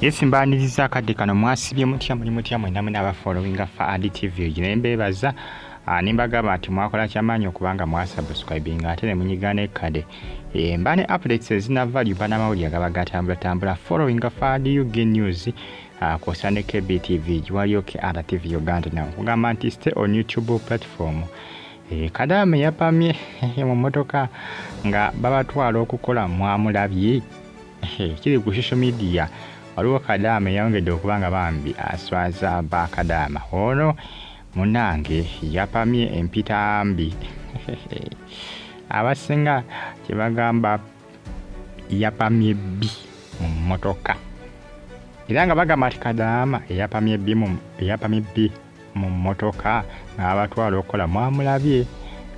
Yesimbaniriza akadde kano mwasibye mutya muli mutya mwena mwena aba following fa ADTV gine mbebaza nimbagamba nti mwakola kyamaanyi okubanga mwasubscribing ate ne munyigana ekkade mbane updates ezina value bana mawulire gabagatambula following fa ADUG news kosa ne KBTV jiwaliyo KRTV Uganda now kugamba nti stay on YouTube platform Kadaame yapamye mu motoka nga babatwala okukola mwamulabye kiri ku social media waliwo Kadaame yawongedde okubanga bambi aswaza ba Kadaama ono munange yapamye empita mbi abasinga kyebagamba yapamye bbi mu motoka era nga bagamba nti Kadaama yapamye bbi mu motoka n'abatwala okukola mwamulabye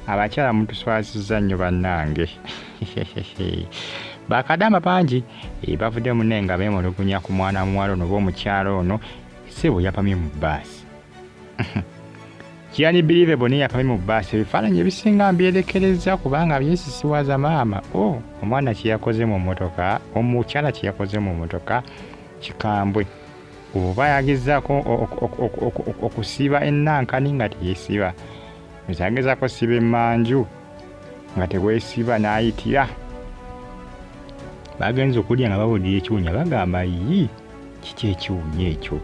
abakyala mutuswazizza nnyo bannange bakadaama bangi bavudde munenga beemulugunya ku mwana muwala ono b'omukyalo ono ssebo yapamye mu bbaasi Kiani believable ne yapamye mu bbaasi ebifaananyi ebisinga mbyerekereza kubanga byesisiwaza maama omwana kyeyakoze mu motoka omukyala kyeyakoze mu motoka kikambwe oba yagezaako okusiba ennankani nga teyesiba yagezaako siba emmanju nga teweesiba n'ayitira bagenze okulya nga bawulira ekiwunya bagamba kiki ekiwunya ekyo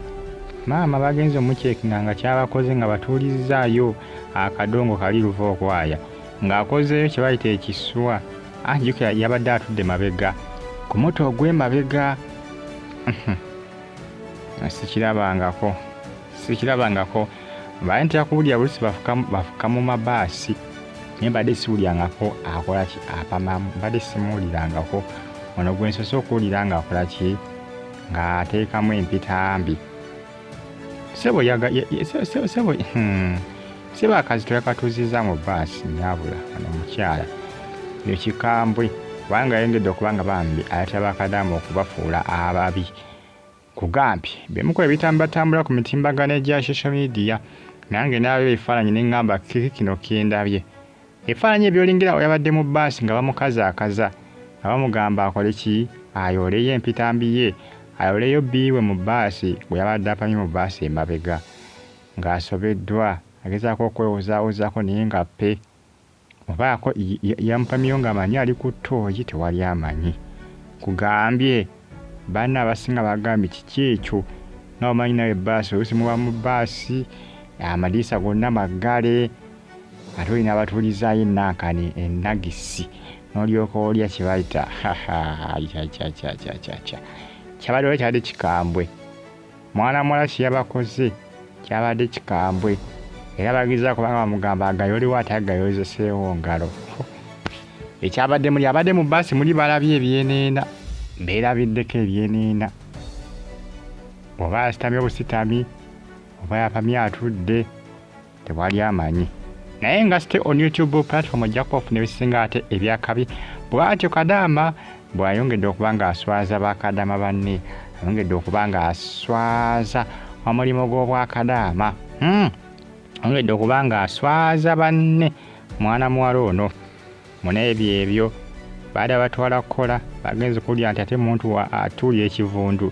maama bagenze omuceekinga nga kyabakoze nga batuulizzaayo akadongo kali luva okwaya ng'akozeeyo kye bayita ekiswa anjuka yabadde atudde mabega ku moto ogw'emabega sikirabangako mbaye ntera kuwulira bulusi bafuka mu mabaasi naye mbadde siwulyangako akola ki apamamu mbadde simuwulirangako ono gwe nsoose okuwulira ng'akola ki ng'ateekamu empita mbi sebo akazito yakatuuzizza mu bbaasi nyabula ono omukyala ekyo kikambwe kubanga yayongedde okubanga bambi ayatira bakadaama okubafuula ababi kugambye bemukola ebitambulatambula ku mitimbagano egya social media nange naabe ebifaananyi ne ŋŋamba kino kindabye ebifaananyi ebyolingira yabadde mu bbaasi nga bamukazaakaza nga bamugamba akole ki ayoleyo empita mbi ye ayoleyo bbiiwe mu bbaasi bwe yabadde apamye mu bbaasi emabega ng'asobeddwa agezaako okwewozaawozako naye nga pe obaako yamupamyeyo ng'amanyi ali ku ttooyi tewali amanyi kugambye banna abasinga bagambye kiki ekyo nga omanyi nawe ebbaasi oluusi muba mu bbaasi amadiisa gonna maggale ate olina abatuulizaayo ennankani ennagisi n'olyoka olya kye bayita kyabadde kyabadde kikambwe mwana muwala kye yabakoze kyabadde kikambwe era bagezaako kubanga bamugamba agayolewo ate agayozeseewo ngalo ekyabadde muli abadde mu bbaasi muli balabye ebyeneena beerabiddeko ebyeneena oba asitamye obusitami oba yapamye atudde tewali amanyi naye nga stay on YouTube platform ojja kubafuna ebisinga ate ebyakabi bw'atyo Kadaama bw'ayongedde okuba nga aswaza bakadaama banne ayongedde okuba nga aswaza omulimu gw'obwakadaama ayongedde okuba nga aswaza banne mwana muwala ono muneebyo ebyo baada batwala kukola bagenze kulya nti ate muntu atuulya ekivundu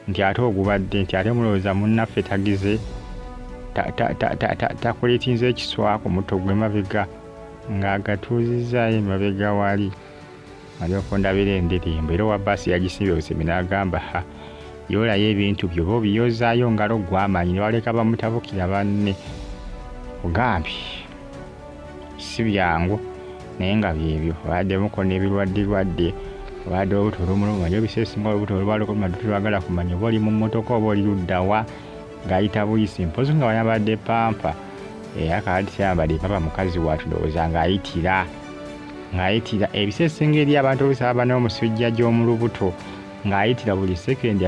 nti ate ogubadde nti ate mulowooza munnaffe tagize takuleetinza ekiswa ku muto gw'emabega ng'agatuuzizaayo emabega wali alyoka ondabira endirimbo era owa bbaasi yagisimbye busemi n'agamba yoolayo ebintu byo oba obiyozaayo ngalo gw'amanyi ne waleka bamutabukira banne ogambye si byangu naye nga byebyo obadde mukona ebirwadde obadde obuto olumuluma nyo biseesinga obuto olwalukoma tutwagala kumanya oba oli mu mmotoka oba oli luddawa ng'ayita buyisi mpozi nga wayambadde pampa akati kyayambadde pampa mukazi waatu ndowooza ng'ayitira ebiseesinga eri abantu obusaba n'omusujja gy'omu lubuto ng'ayitira buli sekendi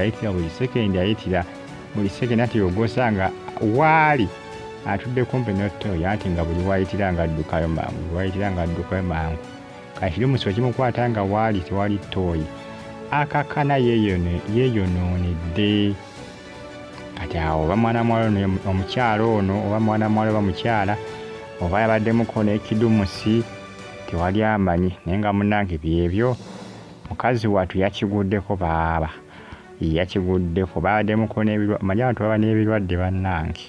buli sekendi ati ogwosanga waali atudde kumpi n'ottooyi anti nga buli wayitira nga addukayo mangu kakiri omusibo kimukwata nga waali tewali ttooyi akakana yeeyonoonedde kati awo oba mwana muwala ono omukyalo ono oba mwana muwala oba mukyala oba yabadde mukono ekidumusi tewali amanyi naye nga munnange byebyo mukazi watu yakiguddeko baaba yakiguddeko baaddemukko n'ebirwadde manyi abantu baba n'ebirwadde bannange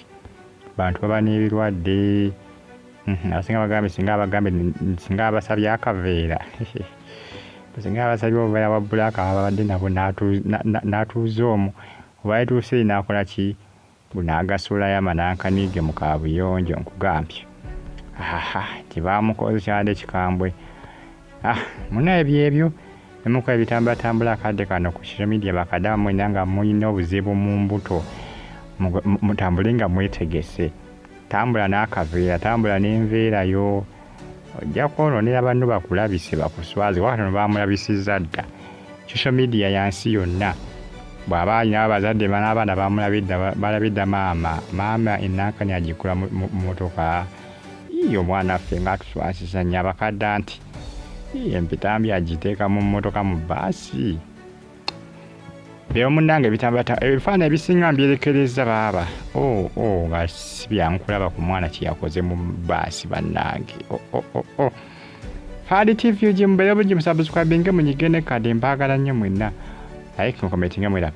bantu baba n'ebirwadde abasinga bagambye singa abasabye akaveera singa abasabye obuveera bwa bbulaaka babadde nabo n'atuuza omwo oba yetuuse n'akola ki bunaagasuulayo amanankaniige mu kaabuyonjo nkugambye tebaamukoze kyadde kikambwe munaye byebyo nemukola ebitambulatambula akadde kano ku social media bakaddamu mwena nga mulina obuzibu mu mbuto mutambule nga mwetegese tambula n'akaveera tambula n'enveerayo ojja kwonoonera banno bakulabise bakuswaze wakatono bamulabisizza dda social media yansi yonna bw'aba alina abazadde n'abaana balabidda maama enankani agikula mu motoka omwana ffe ng'atuswasiza nnyo abakadde nti empitambi agiteeka mu mmotoka mu bbaasi byo munnange ebifaananyi ebisinga mbyerekereza baaba nga si byankulaba ku mwana kye yakoze mu bbaasi bannange Fadi TV ujimubeera bujimusabuscribinge munyigene kade mpaagala nnyo mwenna like mukomentinge mwera